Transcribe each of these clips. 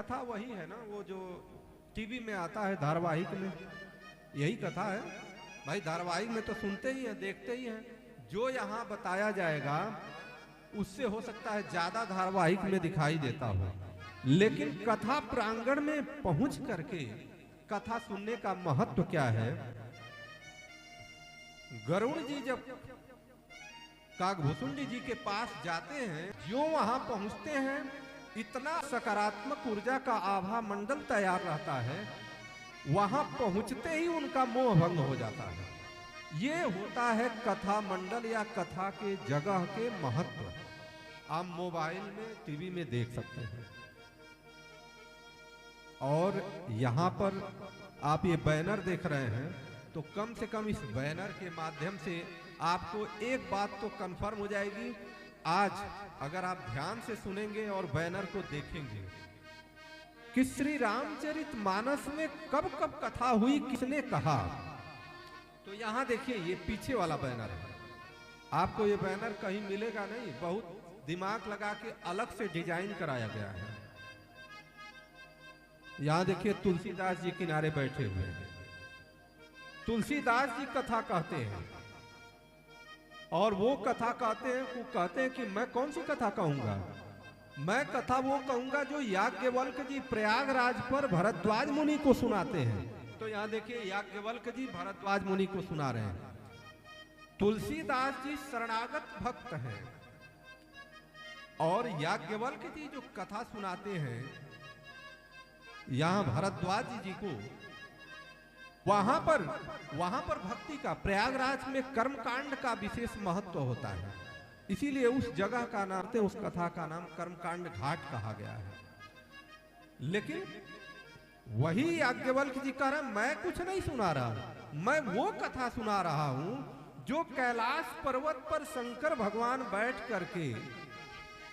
कथा वही है ना, वो जो टीवी में आता है धारावाहिक में, यही कथा है भाई। धारावाहिक में तो सुनते ही हैं, देखते ही हैं। जो यहाँ बताया जाएगा उससे हो सकता है ज्यादा धारावाहिक में दिखाई देता हो, लेकिन कथा प्रांगण में पहुंच करके कथा सुनने का महत्व क्या है। गरुड़ जी जब काकभूषुंडी जी के पास जाते हैं, जो वहां पहुंचते हैं, इतना सकारात्मक ऊर्जा का आभा मंडल तैयार रहता है, वहां पहुंचते ही उनका मोह भंग हो जाता है। ये होता है कथा मंडल या कथा के जगह के महत्व। आप मोबाइल में, टीवी में देख सकते हैं। और यहाँ पर आप ये बैनर देख रहे हैं, तो कम से कम इस बैनर के माध्यम से आपको एक बात तो कंफर्म हो जाएगी। आज अगर आप ध्यान से सुनेंगे और बैनर को देखेंगे कि श्री रामचरितमानस में कब कब कथा हुई, किसने कहा, तो यहां देखिए ये पीछे वाला बैनर है। आपको ये बैनर कहीं मिलेगा नहीं, बहुत दिमाग लगा के अलग से डिजाइन कराया गया है। यहां देखिए तुलसीदास जी किनारे बैठे हुए हैं। तुलसीदास जी कथा कहते हैं, और वो कथा कहते हैं, वो कहते हैं कि मैं कौन सी कथा कहूंगा, मैं कथा वो कहूंगा जो याज्ञवल्क्य जी प्रयागराज पर भरद्वाज मुनि को सुनाते हैं। तो यहां देखिए याज्ञवल्क्य जी भरद्वाज मुनि को सुना रहे हैं। तुलसीदास जी शरणागत भक्त हैं, और याज्ञवल्क्य जी जो कथा सुनाते हैं यहां भरद्वाज जी को, वहां पर भक्ति का, प्रयागराज में कर्मकांड का विशेष महत्व होता है। इसीलिए उस जगह का नाम, उस कथा का नाम कर्मकांड घाट कहा गया है। लेकिन वही याज्ञवल्क्य जी कह रहे हैं, मैं कुछ नहीं सुना रहा, मैं वो कथा सुना रहा हूं जो कैलाश पर्वत पर शंकर भगवान बैठ करके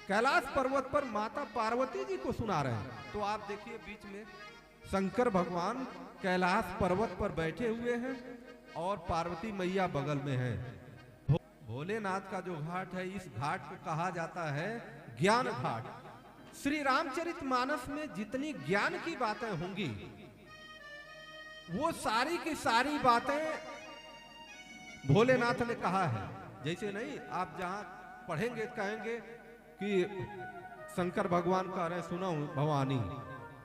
कैलाश पर्वत पर माता पार्वती जी को सुना रहे हैं। तो आप देखिए बीच में शंकर भगवान कैलाश पर्वत पर बैठे हुए हैं और पार्वती मैया बगल में है। भोलेनाथ का जो घाट है, इस घाट को कहा जाता है ज्ञान घाट। श्री रामचरितमानस में जितनी ज्ञान की बातें होंगी, वो सारी की सारी बातें भोलेनाथ ने कहा है। जैसे नहीं, आप जहां पढ़ेंगे कहेंगे कि शंकर भगवान कह रहे सुनो भवानी,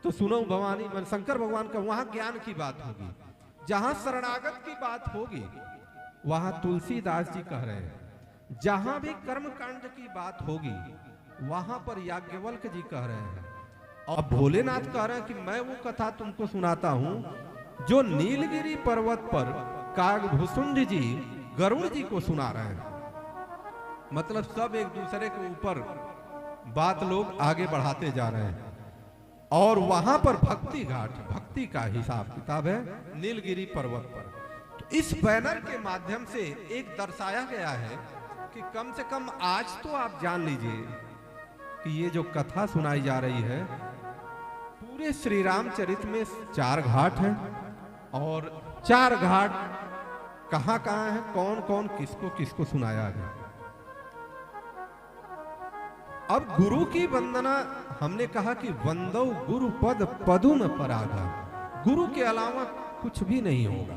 तो सुनो भवानी मन शंकर भगवान का, वहां ज्ञान की बात होगी। जहां शरणागत की बात होगी वहां तुलसीदास जी कह रहे हैं। जहां भी कर्मकांड की बात होगी वहां पर याज्ञवल्क्य जी कह रहे हैं। और भोलेनाथ कह रहे हैं कि मैं वो कथा तुमको सुनाता हूं जो नीलगिरी पर्वत पर काकभूषुंडी जी गरुड़ जी को सुना रहे हैं। मतलब सब एक दूसरे के ऊपर बात लोग आगे बढ़ाते जा रहे हैं। और वहां पर भक्ति घाट, भक्ति का हिसाब किताब है नीलगिरी पर्वत पर। तो इस बैनर के माध्यम से एक दर्शाया गया है कि कम से कम आज तो आप जान लीजिए कि ये जो कथा सुनाई जा रही है, पूरे श्री रामचरित में 4 घाट हैं, और 4 घाट कहां कहां है, कौन कौन किसको किसको सुनाया है। अब गुरु की वंदना, हमने कहा कि वंदो गुरु पद पदुम परागा, गुरु के अलावा कुछ भी नहीं होगा।